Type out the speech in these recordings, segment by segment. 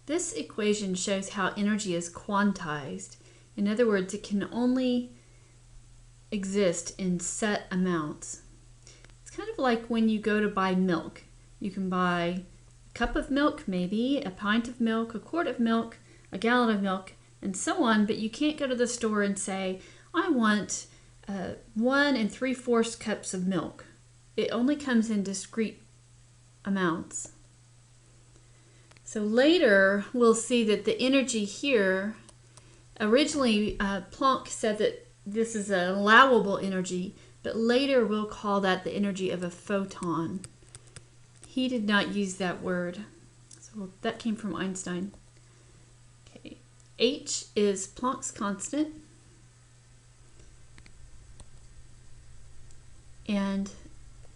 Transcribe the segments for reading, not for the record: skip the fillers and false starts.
This equation shows how energy is quantized. In other words, it can only exist in set amounts. It's kind of like when you go to buy milk. You can buy a cup of milk, maybe, a pint of milk, a quart of milk, a gallon of milk, and so on, but you can't go to the store and say, I want 1 3/4 cups of milk. It only comes in discrete amounts. So later we'll see that the energy here, originally Planck said that this is an allowable energy, but later we'll call that the energy of a photon. He did not use that word, so that came from Einstein. Okay. H is Planck's constant, and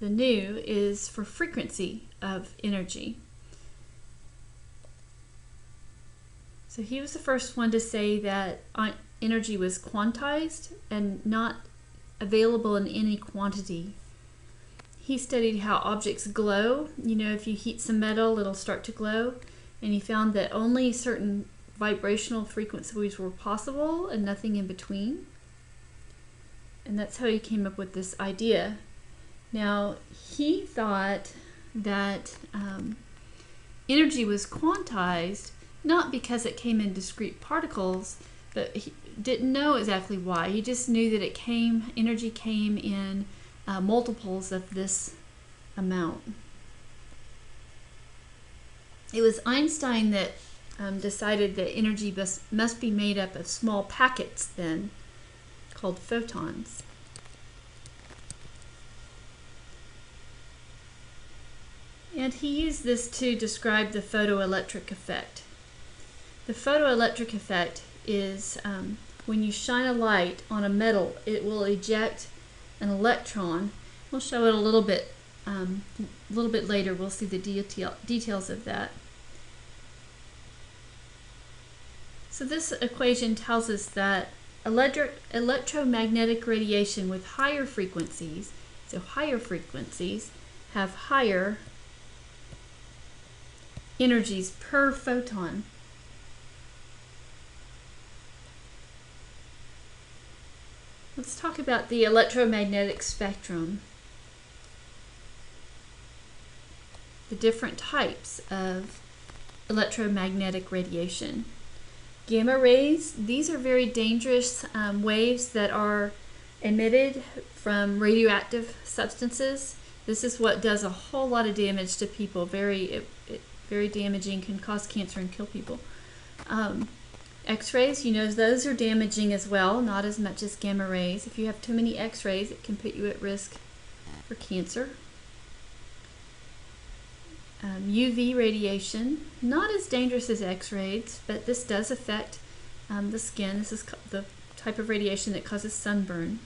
the nu is for frequency of energy. So he was the first one to say that energy was quantized and not available in any quantity. He studied how objects glow. You know, if you heat some metal, it'll start to glow. And he found that only certain vibrational frequencies were possible and nothing in between. And that's how he came up with this idea. Now, he thought that energy was quantized not because it came in discrete particles, but he didn't know exactly why. He just knew that energy came in multiples of this amount. It was Einstein that decided that energy must be made up of small packets then, called photons. And he used this to describe the photoelectric effect. The photoelectric effect is when you shine a light on a metal, it will eject an electron. We'll show it a little bit later. We'll see the details of that. So this equation tells us that electromagnetic radiation with higher frequencies, so higher frequencies, have higher energies per photon. Let's talk about the electromagnetic spectrum. The different types of electromagnetic radiation. Gamma rays, these are very dangerous waves that are emitted from radioactive substances. This is what does a whole lot of damage to people. Very damaging, can cause cancer and kill people. X-rays, you know, those are damaging as well, not as much as gamma rays. If you have too many X-rays, it can put you at risk for cancer. UV radiation, not as dangerous as X-rays, but this does affect the skin. This is the type of radiation that causes sunburn.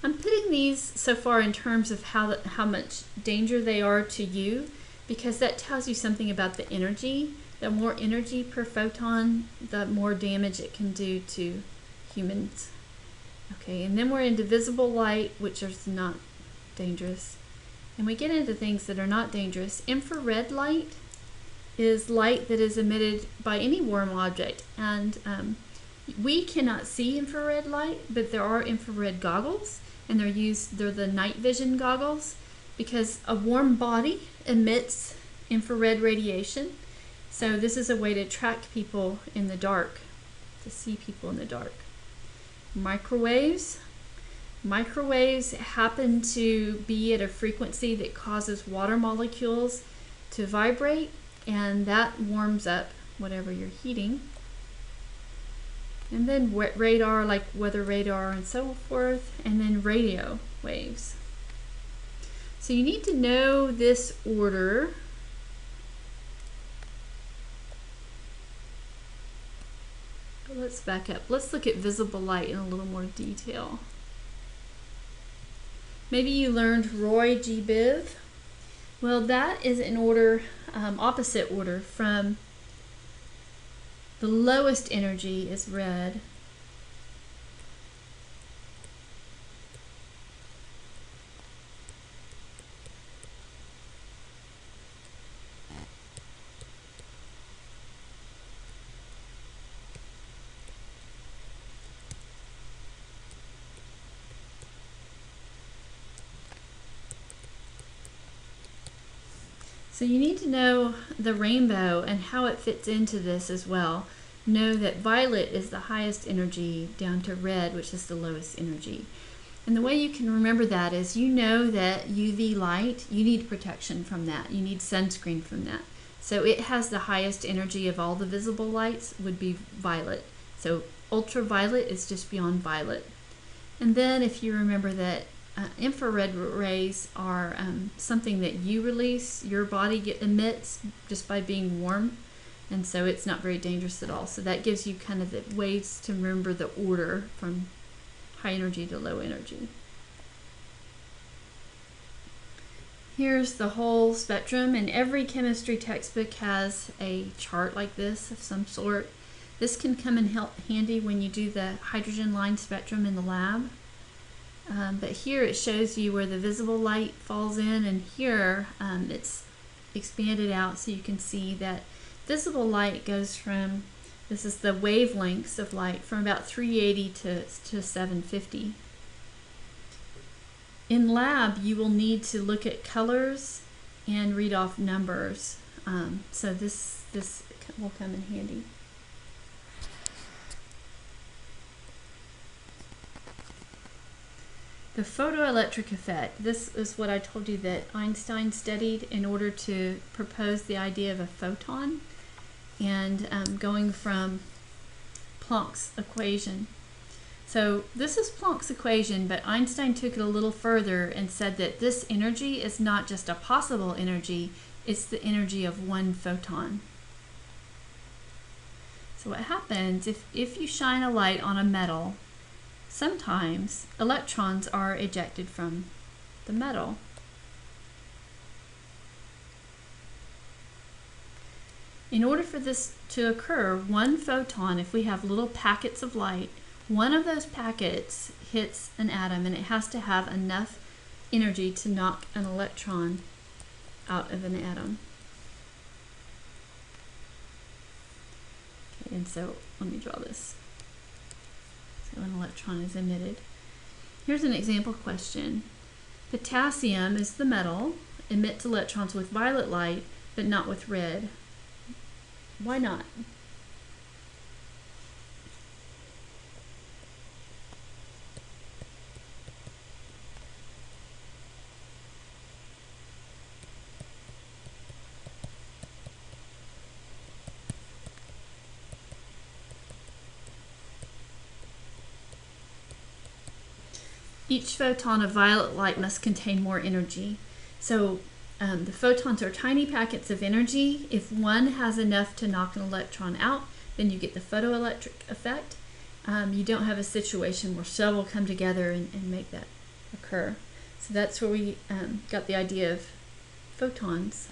I'm putting these so far in terms of how much danger they are to you, because that tells you something about the energy. The more energy per photon, the more damage it can do to humans. Okay, and then we're into visible light, which is not dangerous. And we get into things that are not dangerous. Infrared light is light that is emitted by any warm object. And we cannot see infrared light, but there are infrared goggles, and they're the night vision goggles, because a warm body emits infrared radiation. So this is a way to track people in the dark, to see people in the dark. Microwaves. Microwaves happen to be at a frequency that causes water molecules to vibrate, and that warms up whatever you're heating. And then radar, like weather radar and so forth, and then radio waves. So you need to know this order. Let's back up. Let's look at visible light in a little more detail. Maybe you learned Roy G. Biv. Well, that is in order, opposite order from the lowest energy is red. So you need to know the rainbow and how it fits into this as well. Know that violet is the highest energy down to red, which is the lowest energy. And the way you can remember that is you know that UV light, you need protection from that. You need sunscreen from that. So it has the highest energy of all the visible lights would be violet. So ultraviolet is just beyond violet. And then if you remember that infrared rays are something that you release, your body emits just by being warm. And so it's not very dangerous at all. So that gives you kind of the ways to remember the order from high energy to low energy. Here's the whole spectrum, and every chemistry textbook has a chart like this of some sort. This can come in handy when you do the hydrogen line spectrum in the lab. But here it shows you where the visible light falls in, and here it's expanded out so you can see that visible light goes from, this is the wavelengths of light, from about 380 to 750. In lab, you will need to look at colors and read off numbers. So this will come in handy. The photoelectric effect. This is what I told you that Einstein studied in order to propose the idea of a photon, and going from Planck's equation. So this is Planck's equation, but Einstein took it a little further and said that this energy is not just a possible energy, it's the energy of one photon. So what happens if you shine a light on a metal, sometimes electrons are ejected from the metal. In order for this to occur, one photon, if we have little packets of light, one of those packets hits an atom, and it has to have enough energy to knock an electron out of an atom. Okay, and so let me draw this. So an electron is emitted. Here's an example question. Potassium is the metal, emits electrons with violet light, but not with red. Why not? Each photon of violet light must contain more energy. So the photons are tiny packets of energy. If one has enough to knock an electron out, then you get the photoelectric effect. You don't have a situation where several come together and make that occur. So that's where we got the idea of photons.